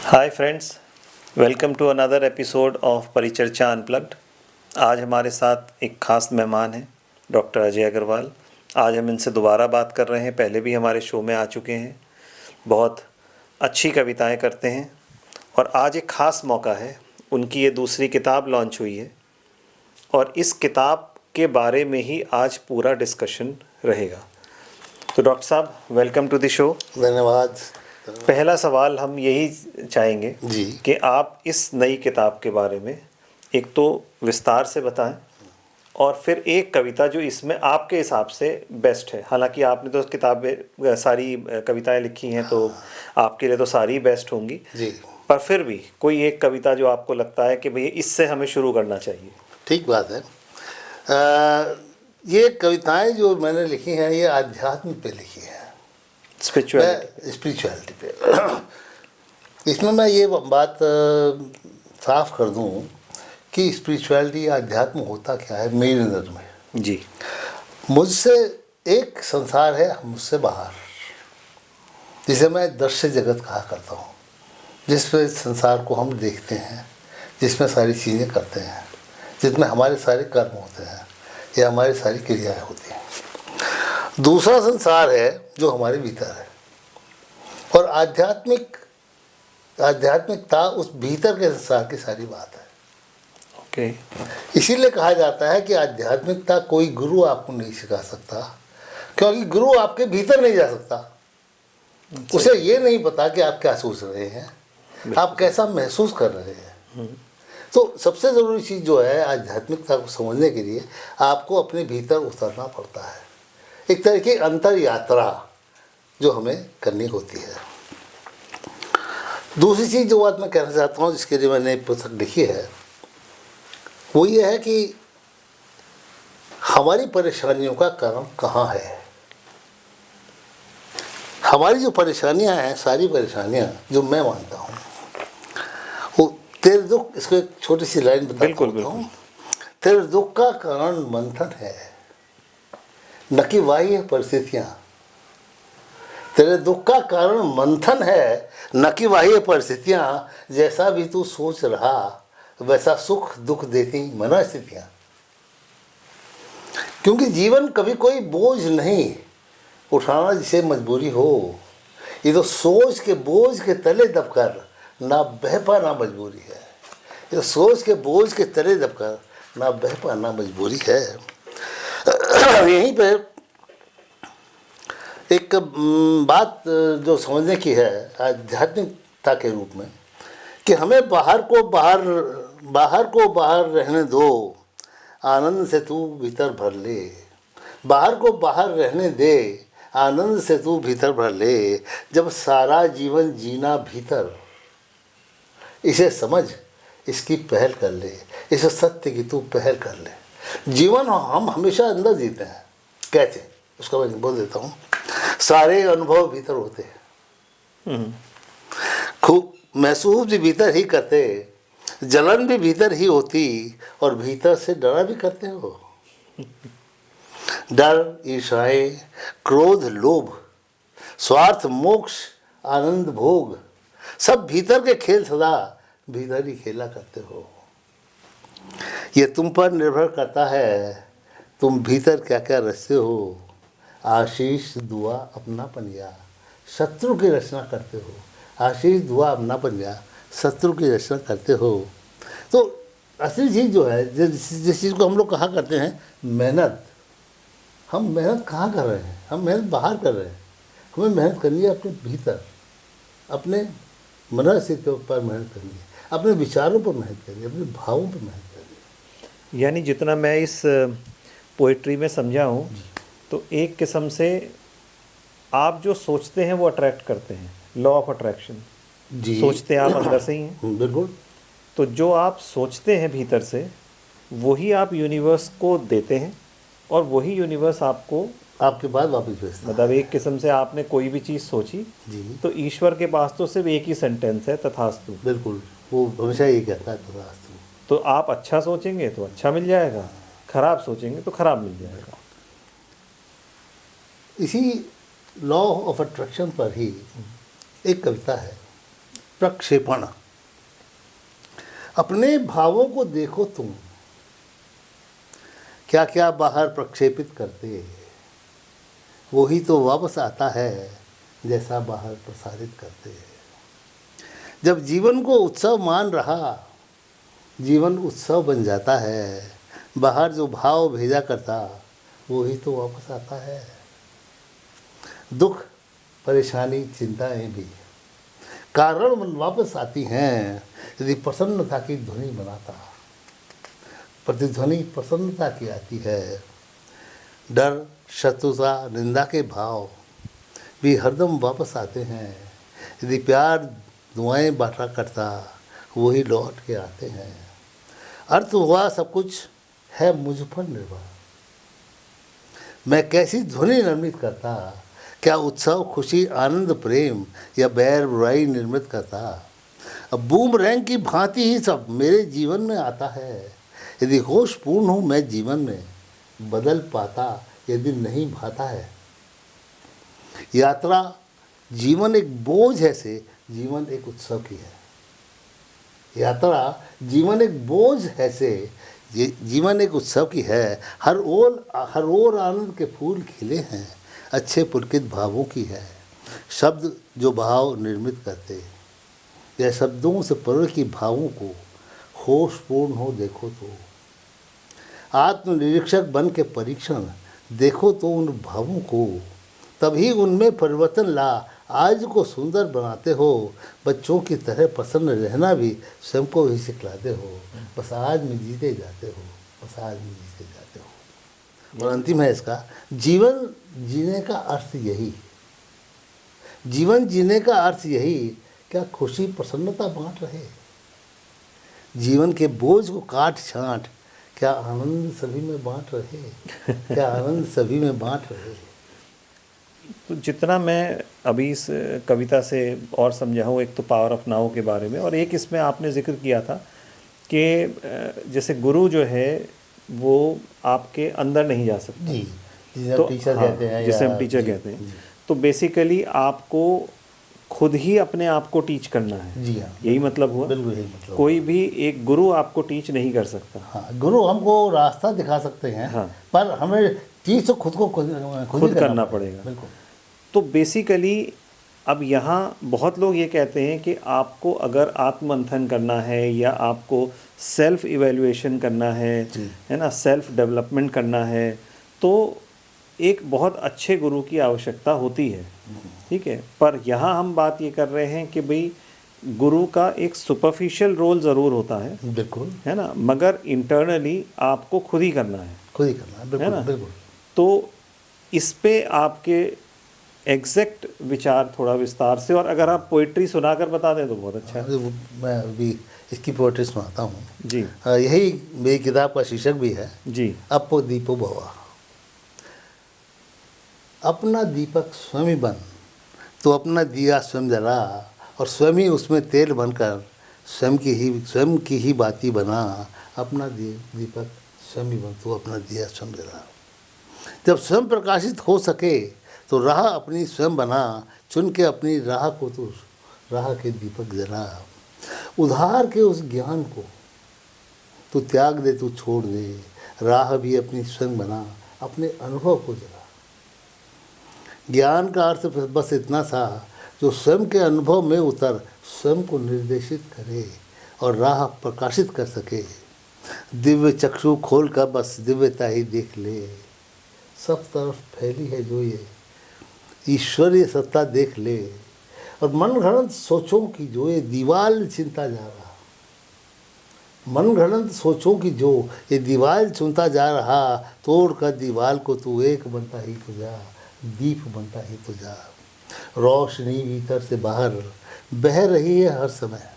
Hi friends, welcome to another episode of Paricharcha unplugged. आज हमारे साथ एक ख़ास मेहमान हैं, डॉक्टर अजय अग्रवाल। आज हम इनसे दोबारा बात कर रहे हैं। पहले भी हमारे शो में आ चुके हैं। बहुत अच्छी कविताएं करते हैं और आज एक ख़ास मौका है। उनकी ये दूसरी किताब लॉन्च हुई है और इस किताब के बारे में ही आज पूरा डिस्कशन रहेगा। तो डॉक्टर साहब, वेलकम टू द शो। धन्यवाद। पहला सवाल हम यही चाहेंगे जी कि आप इस नई किताब के बारे में एक तो विस्तार से बताएं और फिर एक कविता जो इसमें आपके हिसाब से बेस्ट है। हालांकि आपने तो किताबें सारी कविताएं लिखी हैं तो आपके लिए तो सारी बेस्ट होंगी जी पर फिर भी कोई एक कविता जो आपको लगता है कि भैया इससे हमें शुरू करना चाहिए। ठीक बात है। ये कविताएं जो मैंने लिखी हैं ये आध्यात्म पे लिखी हैं, स्पिरिचुअलिटी पे। इसमें मैं ये बात साफ कर दूं कि स्पिरिचुअलिटी अध्यात्म होता क्या है मेरी नज़र में। जी, मुझसे एक संसार है, मुझसे बाहर, जिसे मैं दृश्य जगत कहा करता हूँ, जिसमें संसार को हम देखते हैं, जिसमें सारी चीज़ें करते हैं, जिसमें हमारे सारे कर्म होते हैं या हमारी सारी क्रियाएं होती हैं। दूसरा संसार है जो हमारे भीतर है और आध्यात्मिकता उस भीतर के संसार की सारी बात है। ओके। इसीलिए कहा जाता है कि आध्यात्मिकता कोई गुरु आपको नहीं सिखा सकता, क्योंकि गुरु आपके भीतर नहीं जा सकता। उसे ये नहीं पता कि आप क्या सोच रहे हैं, आप कैसा महसूस कर रहे हैं। तो सबसे ज़रूरी चीज़ जो है आध्यात्मिकता को समझने के लिए आपको अपने भीतर उतरना पड़ता है, एक तरह की अंतर यात्रा जो हमें करनी होती है। दूसरी चीज़ जो बात मैं कहना चाहता हूँ, जिसके लिए मैंने पुस्तक लिखी है, वो ये है कि हमारी परेशानियों का कारण कहाँ है। हमारी जो परेशानियाँ हैं, सारी परेशानियाँ जो मैं मानता हूँ, वो तेरे दुख, इसको एक छोटी सी लाइन बताता हूँ। तेरे दुख का कारण मंथन है, न कि बाह्य परिस्थितियाँ। तेरे दुख का कारण मंथन है, न कि बाह्य परिस्थितियाँ। जैसा भी तू सोच रहा वैसा सुख दुख देती मनस्थितियाँ। क्योंकि जीवन कभी कोई बोझ नहीं उठाना जिसे मजबूरी हो। ये तो सोच के बोझ के तले दबकर ना बह पाना मजबूरी है। ये सोच के बोझ के तले दबकर ना बह पाना मजबूरी है। यहीं पे एक बात जो समझने की है आध्यात्मिकता के रूप में, कि हमें बाहर को बाहर रहने दो, आनंद से तू भीतर भर ले। बाहर को बाहर रहने दे, आनंद से तू भीतर भर ले। जब सारा जीवन जीना भीतर, इसे समझ, इसकी पहल कर ले, इस सत्य की तू पहल कर ले। जीवन हम हमेशा अंदर जीते हैं। कैसे, उसका मैं बोल देता हूँ। सारे अनुभव भीतर होते हैं, खूब महसूस भी भीतर ही करते, जलन भी भीतर ही होती, और भीतर से डरा भी करते हो। डर, ईर्ष्याएं, क्रोध, लोभ, स्वार्थ, मोक्ष, आनंद, भोग, सब भीतर के खेल सदा भीतर ही खेला करते हो। ये तुम पर निर्भर करता है, तुम भीतर क्या क्या रचते हो। आशीष, दुआ, अपनापन या शत्रु की रचना करते हो। आशीष, दुआ, अपनापन या शत्रु की रचना करते हो। तो असली चीज़ जो है, जिस चीज़ को हम लोग कहा करते हैं मेहनत, हम मेहनत कहाँ कर रहे हैं? हम मेहनत बाहर कर रहे हैं। हमें मेहनत करनी है अपने भीतर, अपने मनस्थितियों पर मेहनत करनी है, अपने विचारों पर मेहनत करनी है, अपने भावों पर मेहनत करनी है। यानी जितना मैं इस पोइट्री में समझा हूँ तो एक किस्म से आप जो सोचते हैं वो अट्रैक्ट करते हैं, लॉ ऑफ अट्रैक्शन। जी, सोचते आप अंदर से ही हैं, बिल्कुल। तो जो आप सोचते हैं भीतर से वही आप यूनिवर्स को देते हैं और वही यूनिवर्स आपको आपके पास वापस भेजता है। मतलब एक किस्म से आपने कोई भी चीज़ सोची जी, तो ईश्वर के पास तो सिर्फ एक ही सेंटेंस है, तथास्तु। बिल्कुल, वो हमेशा ये कहता है तथास्तु। तो आप अच्छा सोचेंगे तो अच्छा मिल जाएगा, खराब सोचेंगे तो खराब मिल जाएगा। इसी लॉ ऑफ अट्रैक्शन पर ही एक कविता है प्रक्षेपण। अपने भावों को देखो तुम, क्या क्या बाहर प्रक्षेपित करते, वही तो वापस आता है जैसा बाहर प्रसारित करते। जब जीवन को उत्सव मान रहा, जीवन उत्सव बन जाता है। बाहर जो भाव भेजा करता, वही तो वापस आता है। दुख, परेशानी, चिंताएं भी कारण वापस आती हैं यदि प्रसन्नता की ध्वनि बनाता। प्रतिध्वनि प्रसन्नता की आती है। डर, शत्रुता, निंदा के भाव भी हरदम वापस आते हैं यदि प्यार दुआएं बांटा करता, वही लौट के आते हैं। अर्थ हुआ सब कुछ है मुझ पर निर्भर। मैं कैसी ध्वनि निर्मित करता, क्या उत्सव, खुशी, आनंद, प्रेम या बैर बुराई निर्मित करता। अब बूमरैंग की भांति ही सब मेरे जीवन में आता है। यदि होश पूर्ण हूँ मैं जीवन में, बदल पाता यदि नहीं भाता है। यात्रा जीवन एक बोझ है से जीवन एक उत्सव की है। यात्रा जीवन एक बोझ है से जीवन एक उत्सव की है। हर ओर आनंद के फूल खिले हैं, अच्छे पुलकित भावों की है। शब्द जो भाव निर्मित करते, यह शब्दों से पर की भावों को होशपूर्ण हो देखो तो। आत्मनिरीक्षक बन के परीक्षण देखो तो उन भावों को, तभी उनमें परिवर्तन ला आज को सुंदर बनाते हो। बच्चों की तरह प्रसन्न रहना भी स्वयं को ही सिखलाते हो। बस आज में जीते जाते हो, बस आज में जीते जाते हो। और अंतिम है इसका, जीवन जीने का अर्थ यही। जीवन जीने का अर्थ यही, क्या खुशी प्रसन्नता बांट रहे। जीवन के बोझ को काट छांट, क्या आनंद सभी में बांट रहे। क्या आनंद सभी में बांट रहे। तो जितना मैं अभी इस कविता से और समझा हूँ, एक तो पावर ऑफ नाउ के बारे में, और एक इसमें आपने जिक्र किया था कि जैसे गुरु जो है वो आपके अंदर नहीं जा सकता। जी, जिसे तो हम टीचर हाँ, कहते हैं, जिसे या हम टीचर जी, कहते हैं। जी। तो बेसिकली आपको खुद ही अपने आप को टीच करना है। जी हाँ, यही मतलब हुआ। बिल्कुल यही मतलब। कोई भी एक गुरु आपको टीच नहीं कर सकता। हाँ, गुरु हमको रास्ता दिखा सकते हैं। हाँ। पर हमें टीच तो खुद ही करना पड़ेगा। बिल्कुल। तो बेसिकली अब यहाँ बहुत लोग ये कहते हैं कि आपको अगर आत्ममंथन करना है या आपको सेल्फ इवैल्यूएशन करना है ना, सेल्फ डेवलपमेंट करना है, तो एक बहुत अच्छे गुरु की आवश्यकता होती है। ठीक है, पर यहाँ हम बात ये कर रहे हैं कि भाई गुरु का एक सुपरफिशियल रोल ज़रूर होता है, बिल्कुल, है ना, मगर इंटरनली आपको खुद ही करना है। खुद ही करना है, बिल्कुल, है ना? बिल्कुल। तो इस पे आपके एग्जैक्ट विचार थोड़ा विस्तार से, और अगर आप पोइट्री सुनाकर बता दें तो बहुत अच्छा है। मैं अभी इसकी पोएट्री सुनाता हूँ जी यही मेरी किताब का शीर्षक भी है, जी। अपो दीपो भवा। अपना दीपक स्वयं ही बन, तो अपना दिया स्वयं जला, और स्वयं ही उसमें तेल बनकर स्वयं की ही बाती बना। अपना दीपक स्वयं ही बन, तो अपना दिया स्वयं जला। जब स्वयं प्रकाशित हो सके तो राह अपनी स्वयं बना, चुन के अपनी राह को तो राह के दीपक जला। उधार के उस ज्ञान को तू त्याग दे, तू छोड़ दे, राह भी अपनी स्वयं बना, अपने अनुभव को जला। ज्ञान का अर्थ बस इतना था, जो स्वयं के अनुभव में उतर स्वयं को निर्देशित करे और राह प्रकाशित कर सके। दिव्य चक्षु खोल कर बस दिव्यता ही देख ले, सब तरफ फैली है जो ये ईश्वरीय सत्ता देख ले। और मन घड़ंत सोचों की जो ये दीवाल चुनता जा रहा, मन घड़ंत सोचों की जो ये दीवाल चुनता जा रहा, तोड़ कर दीवाल को तू एक बनता ही तो जा, दीप बनता ही तो जा। रोशनी भीतर से बाहर बह रही है हर समय,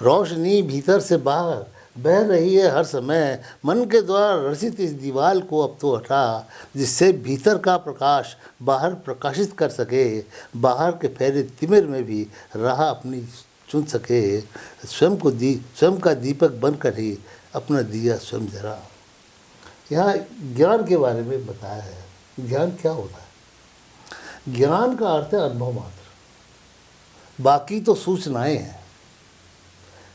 रोशनी भीतर से बाहर बह रही है हर समय। मन के द्वारा रचित इस दीवाल को अब तो हटा, जिससे भीतर का प्रकाश बाहर प्रकाशित कर सके, बाहर के फैले तिमिर में भी राह अपनी चुन सके। स्वयं का दीपक बनकर ही अपना दिया स्वयं जला। यहाँ ज्ञान के बारे में बताया है। ज्ञान क्या होता है? ज्ञान का अर्थ है अनुभव मात्र। बाकी तो सूचनाएं हैं।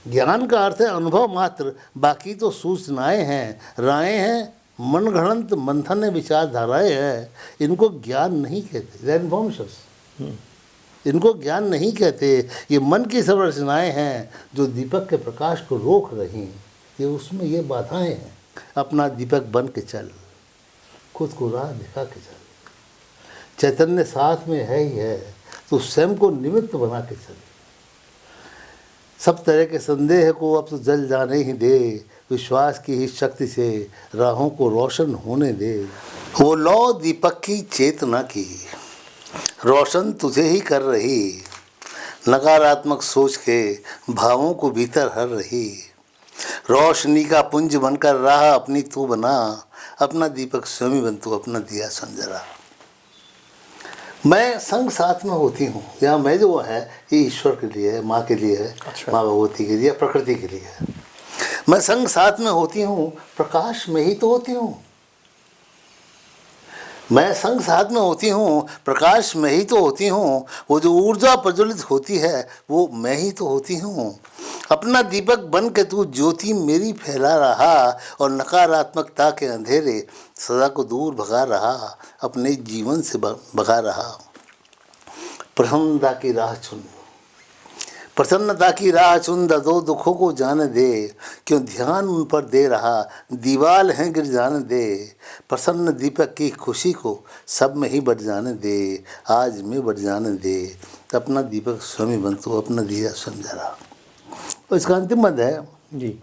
ज्ञान का अर्थ है अनुभव मात्र, बाकी तो सूचनाएं हैं, राहें हैं, मनगढ़ंत मंथन विचारधाराएं हैं। इनको ज्ञान नहीं कहते, इन्फॉर्मेशंस, इनको ज्ञान नहीं कहते। ये मन की संरचनाएं हैं जो दीपक के प्रकाश को रोक रही हैं। ये उसमें ये बाधाएं हैं। अपना दीपक बन के चल, खुद को राह दिखा के चल। चैतन्य साथ में है ही है, तो स्वयं को निमित्त बना के चल। सब तरह के संदेह को अब तो जल जाने ही दे, विश्वास की ही शक्ति से राहों को रोशन होने दे। वो लौ दीपक की चेतना की रोशन तुझे ही कर रही, नकारात्मक सोच के भावों को भीतर हर रही। रोशनी का पुंज बनकर राह अपनी तू बना, अपना दीपक स्वयं बन तू, अपना दिया संजरा। मैं संग साथ में होती हूँ, या मैं जो है ये ईश्वर के लिए है, माँ के लिए है, अच्छा। माँ भगवती के लिए, प्रकृति के लिए है। मैं संग साथ में होती हूँ, प्रकाश में ही तो होती हूँ। मैं संग साथ में होती हूँ, प्रकाश में ही तो होती हूँ। वो जो ऊर्जा प्रज्वलित होती है वो मैं ही तो होती हूँ। अपना दीपक बन के तू ज्योति मेरी फैला रहा, और नकारात्मकता के अंधेरे सदा को दूर भगा रहा, अपने जीवन से भगा रहा। प्रसन्नता की राह चुन, प्रसन्नता की राह चुन, दो दुखों को जाने दे, क्यों ध्यान उन पर दे रहा, दीवाल हैं गिर जाने दे। प्रसन्न दीपक की खुशी को सब में ही बढ़ जाने दे, आज में बढ़ जाने दे। अपना दीपक स्वयं बन तू, अपना दिया संजरा। तो इसका अंतिम मद है जी।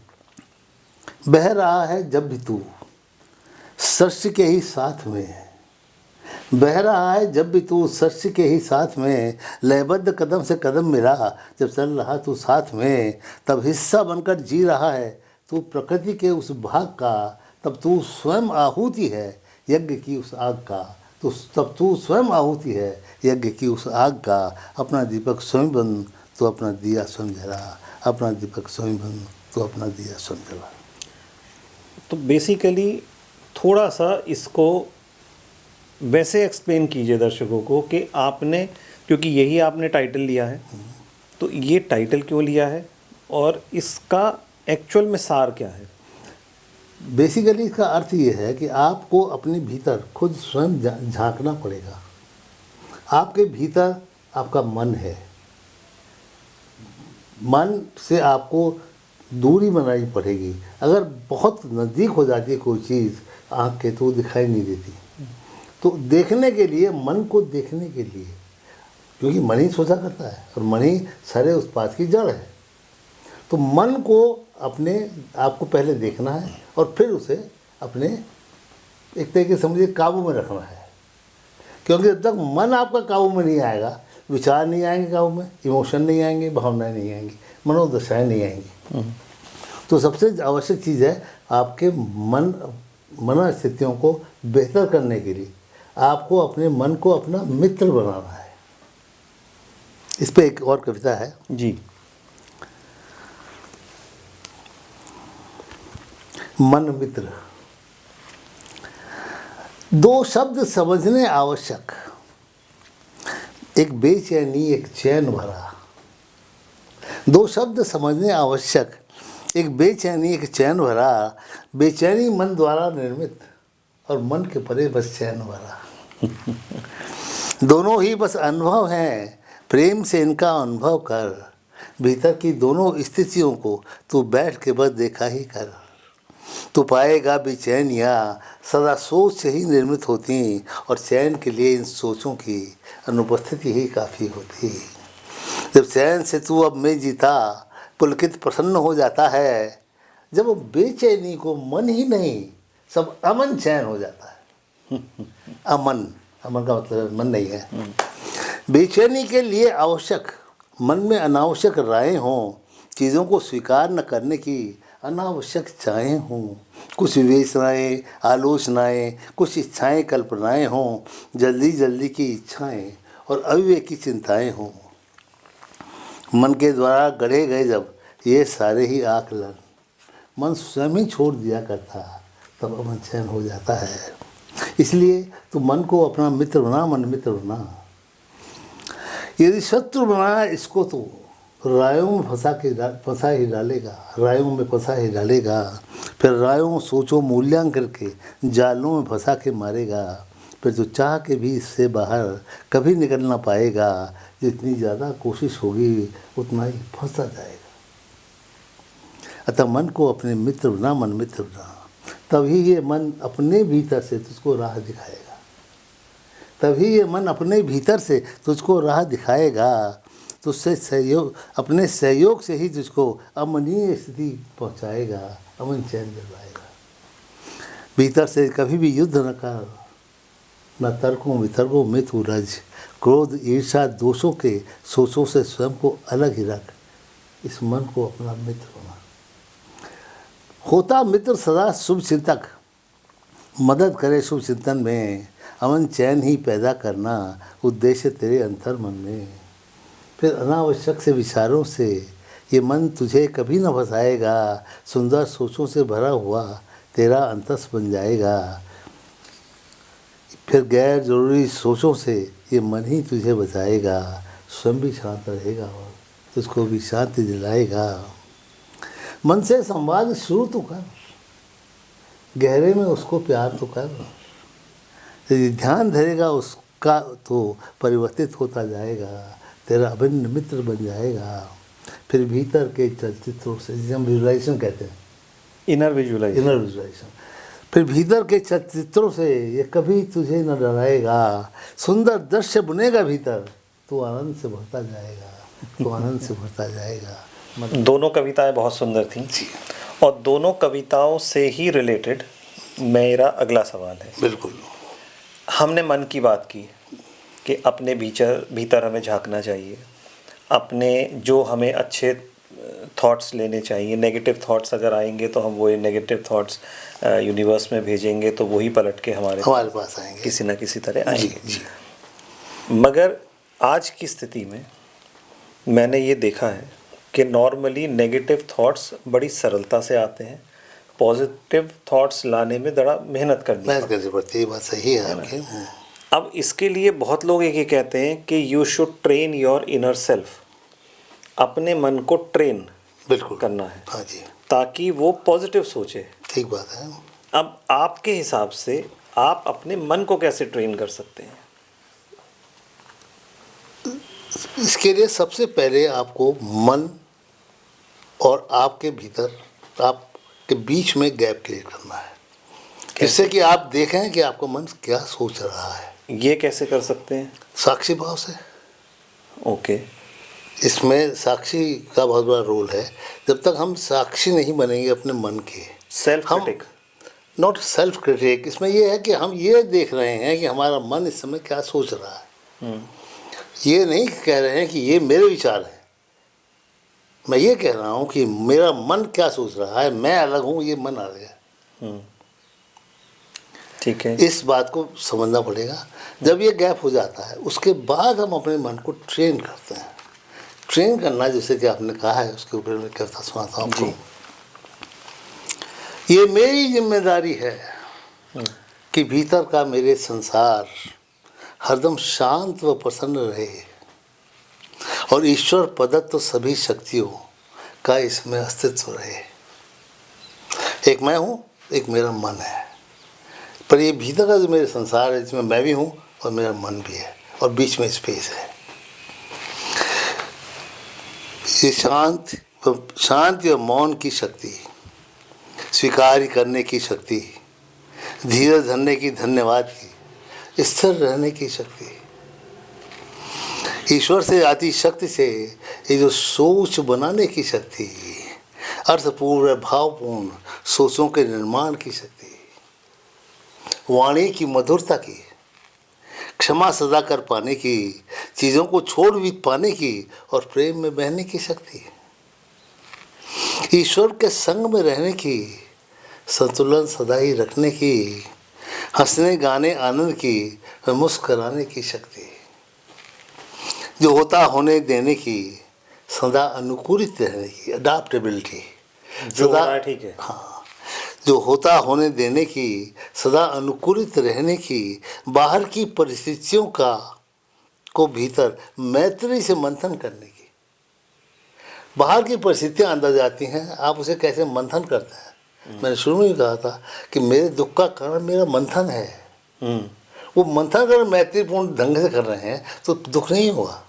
बह रहा है जब भी तू सृष्टि के ही साथ में, बह रहा है जब भी तू सृष्टि के ही साथ में। लयबद्ध कदम से कदम मिला जब चल रहा तू साथ में, तब हिस्सा बनकर जी रहा है तू प्रकृति के उस भाग का। तब तू स्वयं आहुति है यज्ञ की उस आग का, तो तब तू स्वयं आहुति है यज्ञ की उस आग का। अपना दीपक स्वयं बन तो अपना दिया स्वयं जला, अपना दीपक स्वयं बन तो अपना दिया स्वयं जला। तो बेसिकली थोड़ा सा इसको वैसे एक्सप्लेन कीजिए दर्शकों को कि आपने, क्योंकि यही आपने टाइटल लिया है, तो ये टाइटल क्यों लिया है और इसका एक्चुअल में सार क्या है? बेसिकली इसका अर्थ ये है कि आपको अपने भीतर खुद स्वयं झांकना पड़ेगा। आपके भीतर आपका मन है, मन से आपको दूरी बनानी पड़ेगी। अगर बहुत नज़दीक हो जाती है कोई चीज़ आँख के, तो दिखाई नहीं देती। तो देखने के लिए, मन को देखने के लिए, क्योंकि मन ही सोचा करता है और मन ही सारे उत्पाद की जड़ है, तो मन को अपने आपको पहले देखना है और फिर उसे अपने एक तरीके से समझिए काबू में रखना है। क्योंकि जब तक मन आपका काबू में नहीं आएगा, विचार नहीं आएंगे काबू में, इमोशन नहीं आएंगे, भावनाएं नहीं आएंगी, मनोदशाएं नहीं आएंगी। तो सबसे आवश्यक चीज़ है आपके मन स्थितियों को बेहतर करने के लिए आपको अपने मन को अपना मित्र बनाना है। इस पे एक और कविता है जी। मन मित्र। दो शब्द समझने आवश्यक, एक बेचैनी एक चैन भरा। दो शब्द समझने आवश्यक, एक बेचैनी एक चैन भरा। बेचैनी मन द्वारा निर्मित और मन के परे बस चैन भरा। दोनों ही बस अनुभव हैं, प्रेम से इनका अनुभव कर। भीतर की दोनों स्थितियों को तू बैठ के बस देखा ही कर। तू पाएगा बेचैनियाँ सदा सोच से ही निर्मित होती, और चैन के लिए इन सोचों की अनुपस्थिति ही काफ़ी होती। जब चैन से तू अब में जीता पुलकित प्रसन्न हो जाता है। जब बेचैनी को मन ही नहीं, सब अमन चैन हो जाता है। अमन, अमन का मतलब मन नहीं है। बेचैनी के लिए आवश्यक, मन में अनावश्यक राहें हों, चीज़ों को स्वीकार न करने की अनावश्यक चाहें हों, कुछ विवेचनाएँ आलोचनाएँ, कुछ इच्छाएँ कल्पनाएँ हों, जल्दी जल्दी की इच्छाएँ और अविवेकी चिंताएँ हों। मन के द्वारा गढ़े गए जब ये सारे ही आकलन, मन स्वयं ही छोड़ दिया करता, तब अमन चैन हो जाता है। इसलिए तू मन को अपना मित्र बना, मन मित्र बना। यदि शत्रु बनाया इसको तो रायों में फंसा ही डालेगा, रायों में फंसा ही डालेगा। फिर रायों सोचो मूल्यांकन के जालों में फंसा के मारेगा। फिर जो चाह के भी इससे बाहर कभी निकल ना पाएगा। जितनी ज़्यादा कोशिश होगी उतना ही फंसता जाएगा। अतः मन को अपने मित्र बना, मन मित्र बना, तभी ये मन अपने भीतर से तुझको राह दिखाएगा। तभी ये मन अपने भीतर से तुझको राह दिखाएगा। तुझसे सहयोग, अपने सहयोग से ही तुझको अमनीय स्थिति पहुंचाएगा, अमन चैन दिलवाएगा। भीतर से कभी भी युद्ध न कर, न तर्कों वितर्कों में तू रज। क्रोध ईर्षा दोषों के सोचों से स्वयं को अलग ही रख। इस मन को अपना मित्र बना। होता मित्र सदा शुभ चिंतक, मदद करे शुभ चिंतन में। अमन चैन ही पैदा करना उद्देश्य तेरे अंतर मन में। फिर अनावश्यक से विचारों से ये मन तुझे कभी न फंसाएगा। सुंदर सोचों से भरा हुआ तेरा अंतस बन जाएगा। फिर गैर जरूरी सोचों से ये मन ही तुझे बचाएगा। स्वयं भी शांत रहेगा और तुझको भी शांति दिलाएगा। मन से संवाद शुरू तो कर, गहरे में उसको प्यार तो कर। यदि ध्यान धरेगा उसका तो परिवर्तित होता जाएगा, तेरा अभिन्न मित्र बन जाएगा। फिर भीतर के चलचित्रों से, जिसे हम विजुलाइजेशन कहते हैं, इनर विजुलाइजेशन, फिर भीतर के चलचित्रों से ये कभी तुझे न डराएगा। सुंदर दृश्य बुनेगा भीतर, तो आनंद से भरता जाएगा, तो आनंद से भरता जाएगा। दोनों कविताएं बहुत सुंदर थीं और दोनों कविताओं से ही रिलेटेड मेरा अगला सवाल है। बिल्कुल। हमने मन की बात की कि अपने भीतर हमें झांकना चाहिए, अपने जो हमें अच्छे थॉट्स लेने चाहिए। नेगेटिव थॉट्स अगर आएंगे तो हम वो नेगेटिव थॉट्स यूनिवर्स में भेजेंगे तो वही पलट के हमारे पास आएंगे, किसी न किसी तरह आएंगे। जी। मगर आज की स्थिति में मैंने ये देखा है कि नॉर्मली नेगेटिव थॉट्स बड़ी सरलता से आते हैं, पॉजिटिव थॉट्स लाने में बड़ा मेहनत करनी पड़ती है। बात सही है आपकी। अब इसके लिए बहुत लोग ये कहते हैं कि you should train your inner self, अपने मन को ट्रेन बिल्कुल करना है। हाँ जी, ताकि वो पॉजिटिव सोचे। ठीक बात है। अब आपके हिसाब से आप अपने मन को कैसे ट्रेन कर सकते हैं? इसके लिए सबसे पहले आपको मन और आपके भीतर, आपके बीच में गैप क्रिएट करना है, जिससे कि आप देखें कि आपका मन क्या सोच रहा है। ये कैसे कर सकते हैं? साक्षी भाव से। ओके। इसमें साक्षी का बहुत बड़ा रोल है। जब तक हम साक्षी नहीं बनेंगे अपने मन के, self critic, not self critic, इसमें यह है कि हम ये देख रहे हैं कि हमारा मन इस समय क्या सोच रहा है। ये नहीं कह रहे हैं कि ये मेरे विचार हैं, मैं ये कह रहा हूँ कि मेरा मन क्या सोच रहा है, मैं अलग हूँ, ये मन अलग है। ठीक है। इस बात को समझना पड़ेगा। जब ये गैप हो जाता है उसके बाद हम अपने मन को ट्रेन करते हैं। ट्रेन करना, जैसे कि आपने कहा है, उसके ऊपर मैं कविता सुनाता हूँ आपको। ये मेरी जिम्मेदारी है कि भीतर का मेरे संसार हरदम शांत व प्रसन्न रहे और ईश्वर प्रदत्त तो सभी शक्तियों का इसमें अस्तित्व रहे। एक मैं हूँ, एक मेरा मन है, पर ये भीतर का जो मेरे संसार है, जिसमें मैं भी हूँ और मेरा मन भी है और बीच में स्पेस है। ये शांति और मौन की शक्ति, स्वीकार करने की शक्ति, धीरज धरने की, धन्यवाद की, स्थिर रहने की शक्ति, ईश्वर से आती शक्ति से ये जो सोच बनाने की शक्ति, अर्थपूर्ण भावपूर्ण सोचों के निर्माण की शक्ति, वाणी की मधुरता की, क्षमा सदा कर पाने की, चीज़ों को छोड़ भी पाने की और प्रेम में बहने की शक्ति, ईश्वर के संग में रहने की, संतुलन सदा ही रखने की, हंसने गाने आनंद की और मुस्कराने की शक्ति, जो होता होने देने की, सदा अनुकूलित रहने की, अडाप्टेबिलिटी, सदा ठीक है। हाँ, जो होता होने देने की, सदा अनुकूलित रहने की, बाहर की परिस्थितियों का को भीतर मैत्री से मंथन करने की। बाहर की परिस्थितियाँ अंदर आती हैं, आप उसे कैसे मंथन करते हैं। मैंने शुरू में भी कहा था कि मेरे दुख का कारण मेरा मंथन है। वो मंथन अगर मैत्रीपूर्ण ढंग से कर रहे हैं तो दुख नहीं होगा।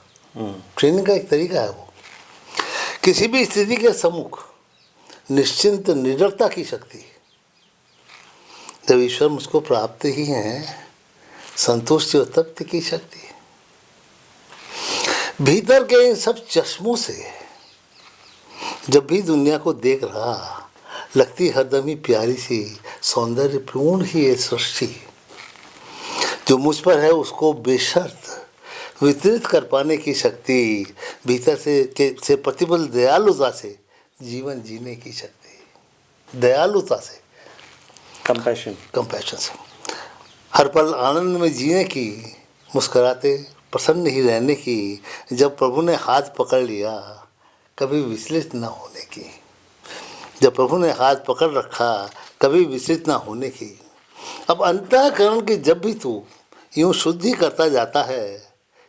ट्रेनिंग का एक तरीका है वो। किसी भी स्थिति के सम्मुख निश्चिंत निडरता की शक्ति, जब ईश्वर मुझको प्राप्त ही है, संतुष्टि और तृप्ति की शक्ति। भीतर के इन सब चश्मों से जब भी दुनिया को देख रहा, लगती हरदम ही प्यारी सी सौंदर्यपूर्ण ही ये सृष्टि जो मुझ पर है, उसको बेशर्त वितरित कर पाने की शक्ति, भीतर से प्रतिबल दयालुता से जीवन जीने की शक्ति, दयालुता से, कंपैशन से हर पल आनंद में जीने की, मुस्कुराते प्रसन्न ही रहने की, जब प्रभु ने हाथ पकड़ लिया कभी विचलित न होने की, जब प्रभु ने हाथ पकड़ रखा कभी विचलित न होने की। अब अंतःकरण की जब भी तू यूं शुद्धि करता जाता है,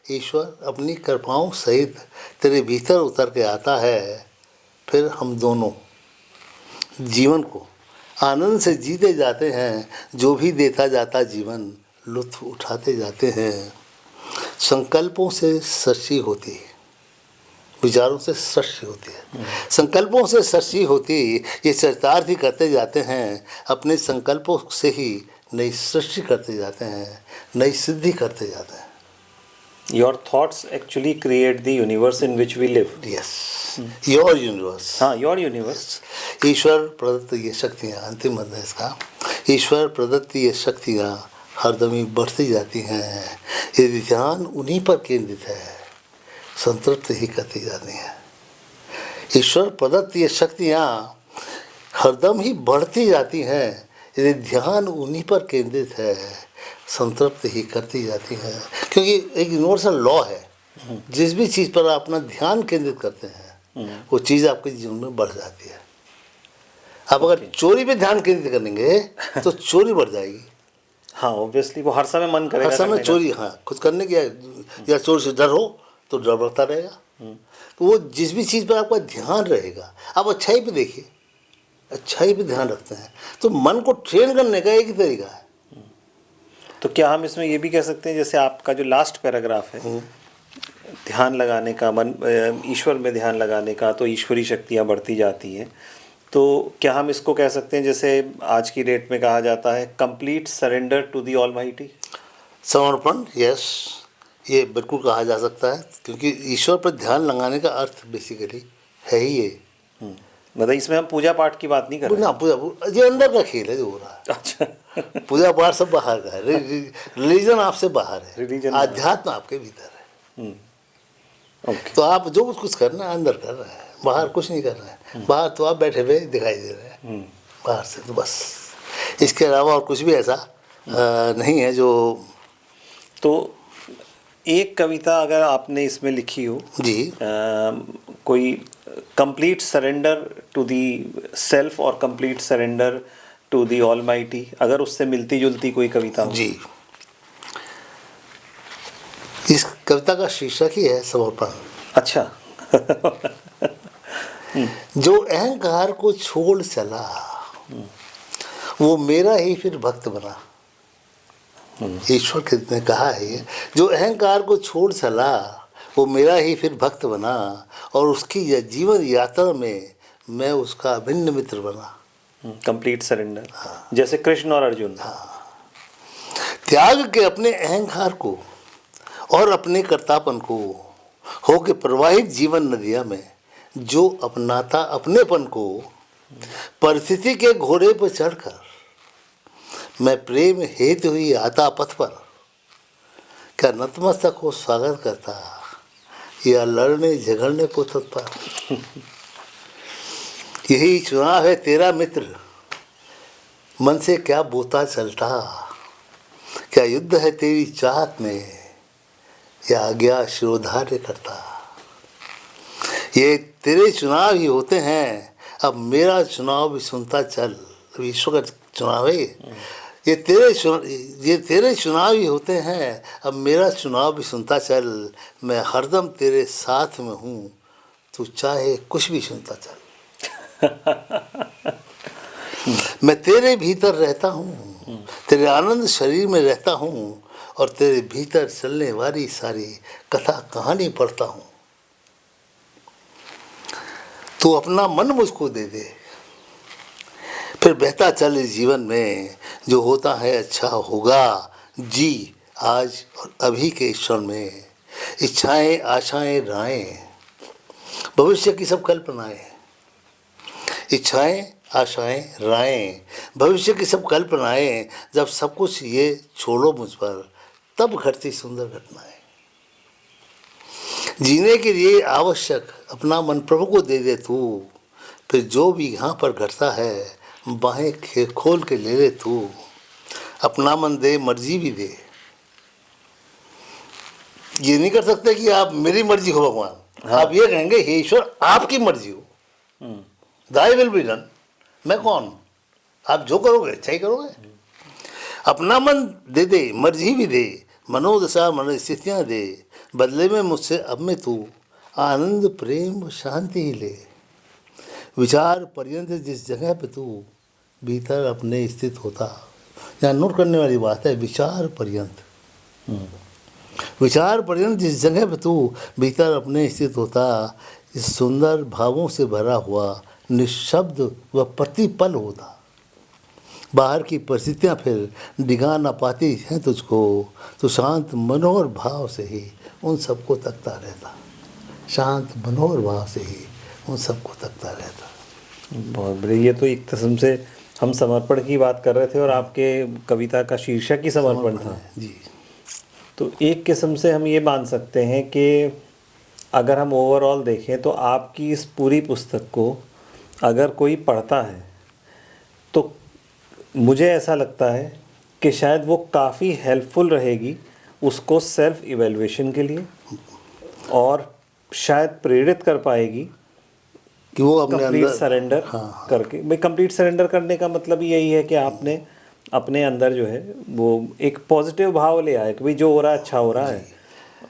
ईश्वर अपनी कृपाओं सहित तेरे भीतर उतर के आता है। फिर हम दोनों जीवन को आनंद से जीते जाते हैं, जो भी देता जाता जीवन लुत्फ उठाते जाते हैं। संकल्पों से सृष्टि होती है, विचारों से सृष्टि होती है, संकल्पों से सृष्टि होती, ये चरितार्थ ही करते जाते हैं। अपने संकल्पों से ही नई सृष्टि करते जाते हैं, नई सिद्धि करते जाते हैं। Your thoughts actually create the universe in which we live. Yes, your universe. हाँ, your universe. ईश्वर प्रदत्त ये शक्तियाँ, अंतिम मत है इसका, ईश्वर प्रदत्त ये शक्तियाँ हरदम ही बढ़ती जाती हैं। यदि ध्यान उन्हीं पर केंद्रित है, संतृप्त ही करती जाती हैं। ईश्वर प्रदत्त ये शक्तियाँ हरदम ही बढ़ती जाती हैं, यदि ध्यान उन्हीं पर केंद्रित है, संतृप्त ही करती जाती है। क्योंकि एक यूनिवर्सल लॉ है, जिस भी चीज़ पर आप अपना ध्यान केंद्रित करते हैं वो चीज़ आपके जीवन में बढ़ जाती है। आप अगर चोरी पे ध्यान केंद्रित करेंगे तो चोरी बढ़ जाएगी। हाँ, ऑब्वियसली वो हर समय मन करेगा, हर समय चोरी, हाँ, कुछ करने की या चोरी से डर हो तो डर बढ़ता रहेगा। तो वो जिस भी चीज़ पर आपका ध्यान रहेगा, आप अच्छाई पे देखिए, अच्छाई पे ध्यान रखते हैं तो मन को ट्रेन करने का एक ही तरीका है। तो क्या हम इसमें ये भी कह सकते हैं, जैसे आपका जो लास्ट पैराग्राफ है, ध्यान लगाने का, मन ईश्वर में ध्यान लगाने का, तो ईश्वरी शक्तियाँ बढ़ती जाती हैं, तो क्या हम इसको कह सकते हैं जैसे आज की डेट में कहा जाता है, complete surrender to the almighty? समर्पण, यस, ये बिल्कुल कहा जा सकता है, क्योंकि ईश्वर पर ध्यान लगाने का अर्थ बेसिकली है ही ये। मतलब इसमें हम पूजा पाठ की बात नहीं कर रहे ना, पूजा ये अंदर का खेल है जो हो रहा है। अच्छा। पूजा पाठ सब बाहर का है, रिलीजन आपसे बाहर है, रिलीजन, आध्यात्म आपके भीतर है। ओके। तो आप जो कुछ करना है अंदर कर रहे हैं, बाहर कुछ नहीं कर रहे हैं। बाहर तो आप बैठे हुए दिखाई दे रहे हैं, बाहर से तो बस, इसके अलावा और कुछ भी ऐसा नहीं है जो। तो एक कविता अगर आपने इसमें लिखी हो जी, कोई complete surrender to the self और complete surrender to the almighty, अगर उससे मिलती जुलती कोई कविता हो? जी, इस कविता का शीर्षक ही है समर्पण। अच्छा। जो अहंकार को छोड़ चला वो मेरा ही फिर भक्त बना। ईश्वर ने कहा है, जो अहंकार को छोड़ चला वो मेरा ही फिर भक्त बना, और उसकी जीवन यात्रा में मैं उसका अभिन्न मित्र बना। कंप्लीट सरेंडर, जैसे कृष्ण और अर्जुन। त्याग के अपने अहंकार को और अपने कर्तापन को, हो के प्रवाहित जीवन नदिया में जो अपनाता अपनेपन को, परिस्थिति के घोड़े पर चढ़कर मैं प्रेम हेतु हुई आता पथ पर, क्या नतमस्तक हो स्वागत करता या लड़ने झगड़ने को तत्पर। यही चुनाव है तेरा मित्र, मन से क्या बोता चलता, क्या युद्ध है तेरी चाहत में या आज्ञा शिरोधार्य करता। ये तेरे चुनाव ही होते हैं, अब मेरा चुनाव भी सुनता चल। ईश्वर का चुनाव है, ये तेरे चुनाव ही होते हैं, अब मेरा चुनाव भी सुनता चल। मैं हरदम तेरे साथ में हूँ, तू चाहे कुछ भी सुनता चल। मैं तेरे भीतर रहता हूँ, तेरे आनंद शरीर में रहता हूँ, और तेरे भीतर चलने वाली सारी कथा कहानी पढ़ता हूँ। तू अपना मन मुझको दे दे, फिर बहता चल इस जीवन में, जो होता है अच्छा होगा। जी आज और अभी के क्षण में, इच्छाएं आशाएं राहें, भविष्य की सब कल्पनाएं। इच्छाएं आशाएं राहें, भविष्य की सब कल्पनाएं, जब सब कुछ ये छोड़ो मुझ पर, तब घटती सुंदर घटनाएं। जीने के लिए आवश्यक अपना मन प्रभु को दे दे तू, फिर जो भी यहाँ पर घटता है बाहें खोल के ले ले तू। अपना मन दे, मर्जी भी दे। ये नहीं कर सकते कि आप मेरी मर्जी हो भगवान। हाँ। आप ये कहेंगे हे ईश्वर आपकी मर्जी हो, दाई विल बी डन। मैं कौन, आप जो करोगे अच्छा ही करोगे। अपना मन दे दे, मर्जी भी दे, मनोदशा मन स्थितियाँ दे, बदले में मुझसे अब में तू आनंद प्रेम शांति ही ले। विचार पर्यंत जिस जगह पे तू भीतर अपने स्थित होता, यहाँ नोट करने वाली बात है, विचार पर्यंत। विचार पर्यंत जिस जगह पे तू भीतर अपने स्थित होता, इस सुंदर भावों से भरा हुआ निशब्द व प्रतिपल होता। बाहर की परिस्थितियाँ फिर डिगा ना पाती हैं तुझको, तो शांत मनोहर भाव से ही उन सबको तकता रहता। शांत मनोहर भाव से ही उन सबको तकता रहता। बहुत बढ़िया। ये तो एक किस्म से हम समर्पण की बात कर रहे थे और आपके कविता का शीर्षक ही समर्पण था जी। तो एक किस्म से हम ये मान सकते हैं कि अगर हम ओवरऑल देखें तो आपकी इस पूरी पुस्तक को अगर कोई पढ़ता है तो मुझे ऐसा लगता है कि शायद वो काफ़ी हेल्पफुल रहेगी उसको सेल्फ इवैल्यूएशन के लिए, और शायद प्रेरित कर पाएगी कि वो अपने कंप्लीट अंदर सरेंडर करके। भाई कंप्लीट सरेंडर करने का मतलब यही है कि आपने अपने अंदर जो है वो एक पॉजिटिव भाव ले आए कि भाई जो हो रहा है अच्छा हो रहा है,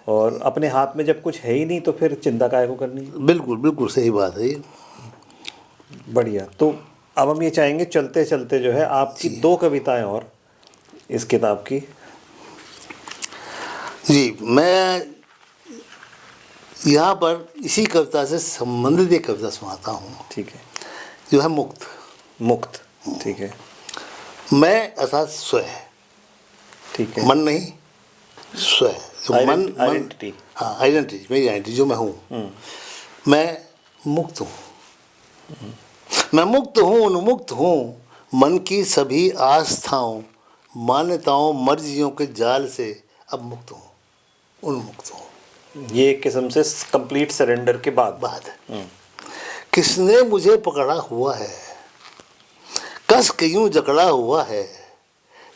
और अपने हाथ में जब कुछ है ही नहीं तो फिर चिंता काहे को करनी है। बिल्कुल बिल्कुल सही बात है ये। बढ़िया। तो अब हम ये चाहेंगे चलते चलते जो है आपकी 2 कविताएं और इस किताब की। जी, मैं यहाँ पर इसी कविता से संबंधित एक कविता सुनाता हूँ। ठीक है। जो है मुक्त। मुक्त, ठीक है। मैं अर्थात स्वयं, ठीक है। मन नहीं, स्वयं जो मन आइडेंटिटी। हाँ, आइडेंटिटी, मेरी आइडेंटिटी जो मैं हूँ। मैं मुक्त हूँ। मैं मुक्त हूँ, उन्मुक्त हूँ, मन की सभी आस्थाओं मान्यताओं मर्जियों के जाल से अब मुक्त हूँ, उन्मुक्त हूँ। ये एक किस्म से कंप्लीट सरेंडर के बाद है। किसने मुझे पकड़ा हुआ है, कस के यूं जकड़ा हुआ है,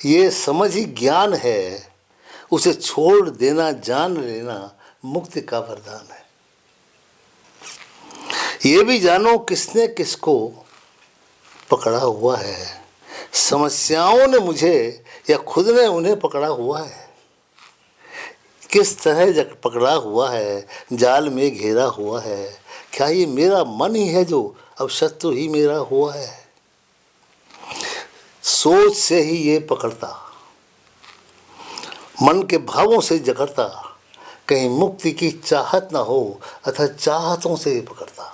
ये समझ ही ज्ञान है, उसे छोड़ देना जान लेना मुक्ति का वरदान है। ये भी जानो किसने किसको पकड़ा हुआ है, समस्याओं ने मुझे या खुद ने उन्हें पकड़ा हुआ है। किस तरह पकड़ा हुआ है, जाल में घेरा हुआ है, क्या ये मेरा मन ही है जो अब शत्रु ही मेरा हुआ है। सोच से ही ये पकड़ता, मन के भावों से जकड़ता, कहीं मुक्ति की चाहत ना हो अथवा चाहतों से ये पकड़ता।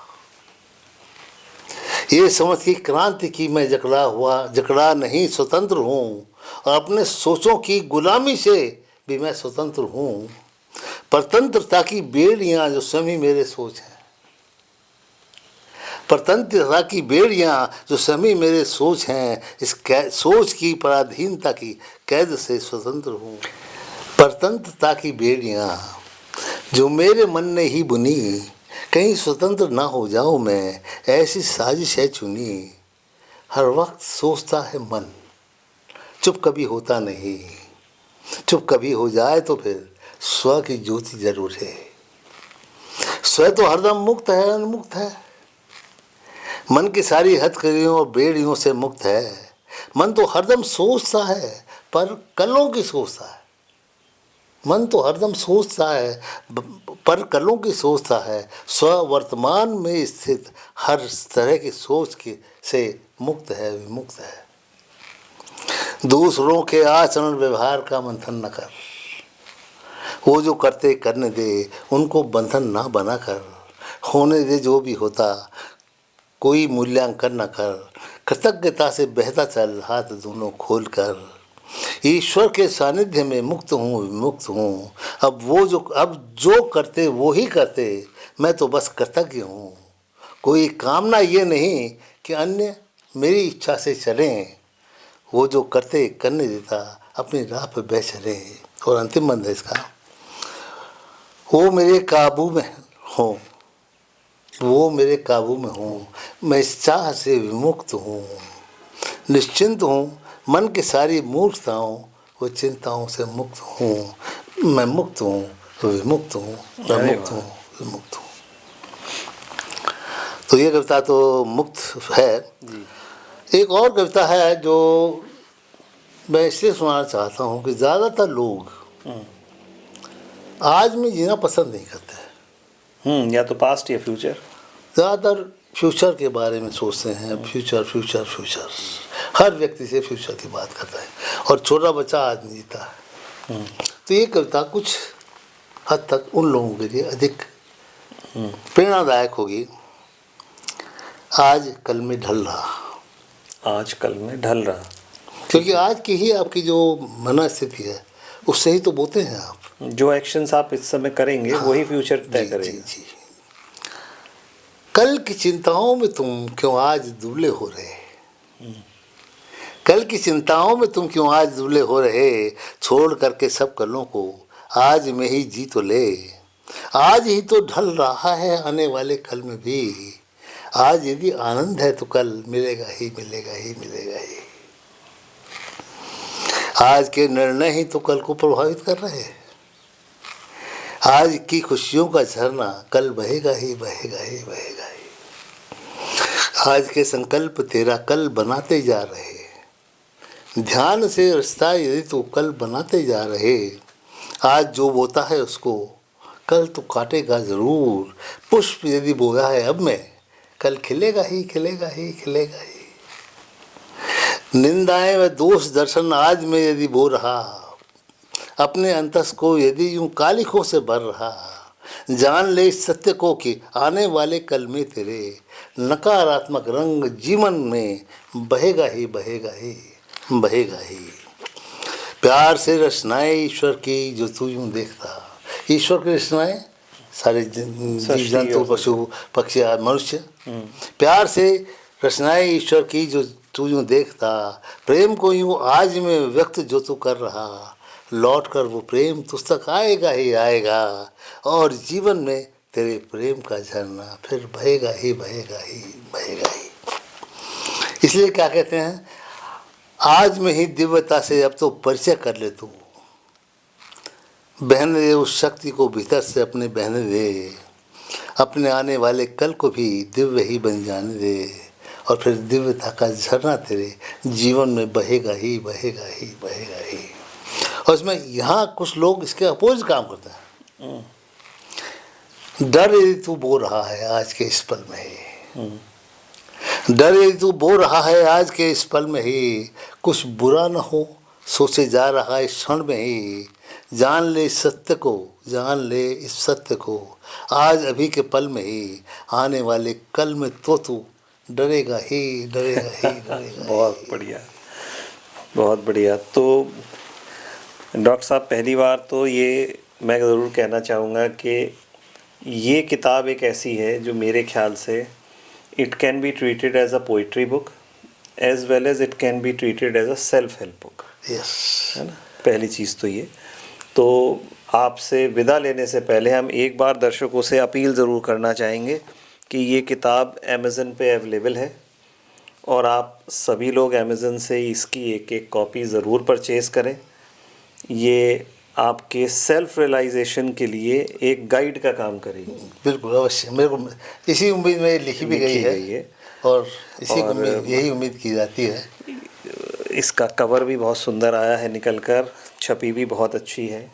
ये समझ की क्रांति की मैं जकड़ा नहीं स्वतंत्र हूँ, और अपने सोचों की गुलामी से भी मैं स्वतंत्र हूँ। परतंत्रता की बेड़ियाँ जो स्वयं ही मेरे सोच हैं, परतंत्रता की बेड़ियाँ जो स्वयं मेरे सोच हैं, इस सोच की पराधीनता की कैद से स्वतंत्र हूँ। परतंत्रता की बेड़ियाँ जो मेरे मन ने ही बुनी, कहीं स्वतंत्र ना हो जाऊँ मैं, ऐसी साजिश है चुनी। हर वक्त सोचता है मन, चुप कभी होता नहीं, चुप कभी हो जाए तो फिर स्व की ज्योति जरूर है। स्व तो हरदम मुक्त है, उन्मुक्त है, मन की सारी हथकड़ियों और बेड़ियों से मुक्त है। मन तो हरदम सोचता है पर कलों की सोचता है। मन तो हरदम सोचता है पर कलों की सोचता है। स्व वर्तमान में स्थित हर तरह की सोच के से मुक्त है, विमुक्त है। दूसरों के आचरण व्यवहार का मंथन न कर, वो जो करते करने दे, उनको बंधन ना बना कर। होने दे जो भी होता, कोई मूल्यांकन न कर। कृतज्ञता से बहता चल हाथ दोनों खोल कर। ईश्वर के सानिध्य में मुक्त हूँ, विमुक्त हूँ। अब जो करते वो ही करते, मैं तो बस कृतज्ञ हूँ। कोई कामना ये नहीं कि अन्य मेरी इच्छा से चलें, वो जो करते करने देता, अपनी राह पर बह चले। और अंतिम बंद है इसका, वो मेरे काबू में हो, वो मेरे काबू में हूँ, मैं इस चाह से विमुक्त हूँ। निश्चिंत हूँ, मन की सारी मूर्खताओं व चिंताओं से मुक्त हूँ। मैं मुक्त हूँ, विमुक्त हूँ, मैं अरे मुक्त वाह। हूँ, विमुक्त हूँ। तो ये कविता तो मुक्त है। जी। एक और कविता है जो मैं इसलिए सुनाना चाहता हूँ कि ज़्यादातर लोग आज में जीना पसंद नहीं करते। या तो पास्ट या फ्यूचर। ज़्यादातर फ्यूचर के बारे में सोचते हैं, फ्यूचर फ्यूचर फ्यूचर। हर व्यक्ति से फ्यूचर की बात करता है और छोटा बच्चा आज नहीं जीता है। तो ये कविता कुछ हद तक उन लोगों के लिए अधिक प्रेरणादायक होगी। आज कल में ढल रहा, आज कल में ढल रहा। क्योंकि आज की ही आपकी जो मनस्थिति है उससे ही तो बोते हैं आप। जो एक्शंस आप इस समय करेंगे वही फ्यूचर तय जी करेगा। जी। कल की चिंताओं में तुम क्यों आज दुबले हो रहे, कल की चिंताओं में तुम क्यों आज दुबले हो रहे। छोड़ करके सब कलों को आज में ही जी तो ले। आज ही तो ढल रहा है आने वाले कल में भी। आज यदि आनंद है तो कल मिलेगा ही मिलेगा ही मिलेगा ही। आज के निर्णय ही तो कल को प्रभावित कर रहे हैं। आज की खुशियों का झरना कल बहेगा ही बहेगा ही बहेगा ही। आज के संकल्प तेरा कल बनाते जा रहे। ध्यान से रिश्ता यदि तो कल बनाते जा रहे। आज जो बोता है उसको कल तो काटेगा ज़रूर। पुष्प यदि बोया है अब में, कल खिलेगा ही खिलेगा ही खिलेगा ही। निंदाएं व दोष दर्शन आज में यदि बो रहा, अपने अंतस को यदि यूं कालिखों से भर रहा। जान ले इस सत्य को कि आने वाले कल में तेरे नकारात्मक रंग जीवन में बहेगा ही बहेगा ही बहेगा ही। प्यार से रचनाएं ईश्वर की जो तू यूं देखता। ईश्वर की रचनाएं सारे जीव जंतु पशु पक्षी मनुष्य। प्यार से रचनाएं ईश्वर की जो तू यूं देखता। प्रेम को यूं आज में व्यक्त जो तू कर रहा। लौट कर वो प्रेम तुझ तक आएगा ही आएगा। और जीवन में तेरे प्रेम का झरना फिर बहेगा ही बहेगा ही बहेगा ही। इसलिए क्या कहते हैं, आज में ही दिव्यता से अब तो परिचय कर ले तू। बहने दे उस शक्ति को भीतर से अपने बहने दे। अपने आने वाले कल को भी दिव्य ही बन जाने दे। और फिर दिव्यता का झरना तेरे जीवन में बहेगा ही बहेगा ही बहेगा ही। और इसमें यहाँ कुछ लोग इसके अपोजिट काम करते हैं। डर यदि तू बो रहा है आज के इस पल में ही, डर यदि तू बो रहा है आज के इस पल में ही। कुछ बुरा न हो सोचे जा रहा है इस क्षण में ही। जान ले इस सत्य को, जान ले इस सत्य को आज अभी के पल में ही। आने वाले कल में तो तू डरेगा ही डरेगा ही डरेगा। बहुत बढ़िया, बहुत बढ़िया। तो डॉक्टर साहब, पहली बार तो ये मैं ज़रूर कहना चाहूँगा कि ये किताब एक ऐसी है जो मेरे ख्याल से it can be treated as a poetry book as well as it can be treated as a self help book. Yes, है ना, पहली चीज़ तो ये। तो आपसे विदा लेने से पहले हम एक बार दर्शकों से अपील ज़रूर करना चाहेंगे कि ये किताब अमेज़न पे अवेलेबल है और आप सभी लोग अमेज़न से इसकी एक एक कॉपी ज़रूर परचेज़ करें। ये आपके सेल्फ रियलाइजेशन के लिए एक गाइड का काम करेगी। बिल्कुल अवश्य। मेरे को इसी उम्मीद में लिखी भी गई है और इसी और उम्मीद यही उम्मीद की जाती है। इसका कवर भी बहुत सुंदर आया है निकल कर, छपी भी बहुत अच्छी है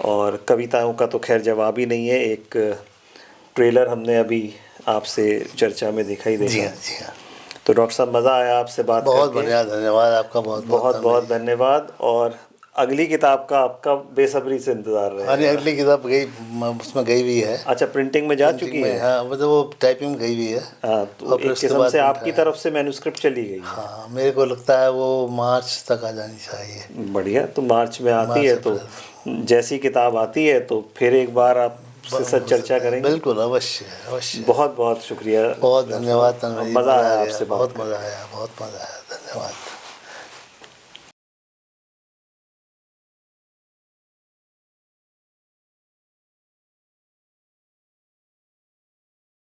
और कविताओं का तो खैर जवाब ही नहीं है। एक ट्रेलर हमने अभी आपसे चर्चा में दिखाई जी देखा। हाँ, जी हाँ। तो डॉक्टर साहब मज़ा आया आपसे बात बहुत करके। बढ़िया, धन्यवाद आपका, बहुत बहुत बहुत धन्यवाद। और अगली किताब का आपका बेसब्री से इंतज़ार अरे रहेगा। अगली किताब गई, उसमें गई हुई है, अच्छा, प्रिंटिंग में जा प्रिंटिंग चुकी में, है? हाँ मतलब वो टाइपिंग में गई हुई है। हाँ, तो और फिर एक उसके किस्म बाद से प्रिंट आपकी है। तरफ से मैन्युस्क्रिप्ट चली गई है। हाँ, मेरे को लगता है वो मार्च तक आ जानी चाहिए। बढ़िया। तो मार्च में आती मार्च है तो अप्रैल। जैसी किताब आती है तो फिर एक बार आपसे सच चर्चा करेंगे। बिल्कुल, अवश्य अवश्य। बहुत बहुत शुक्रिया। बहुत धन्यवाद तन्मय जी, मज़ा मज़ा आ आया गया, आपसे बात बहुत करके। मज़ा आया, बहुत मज़ा आया, धन्यवाद।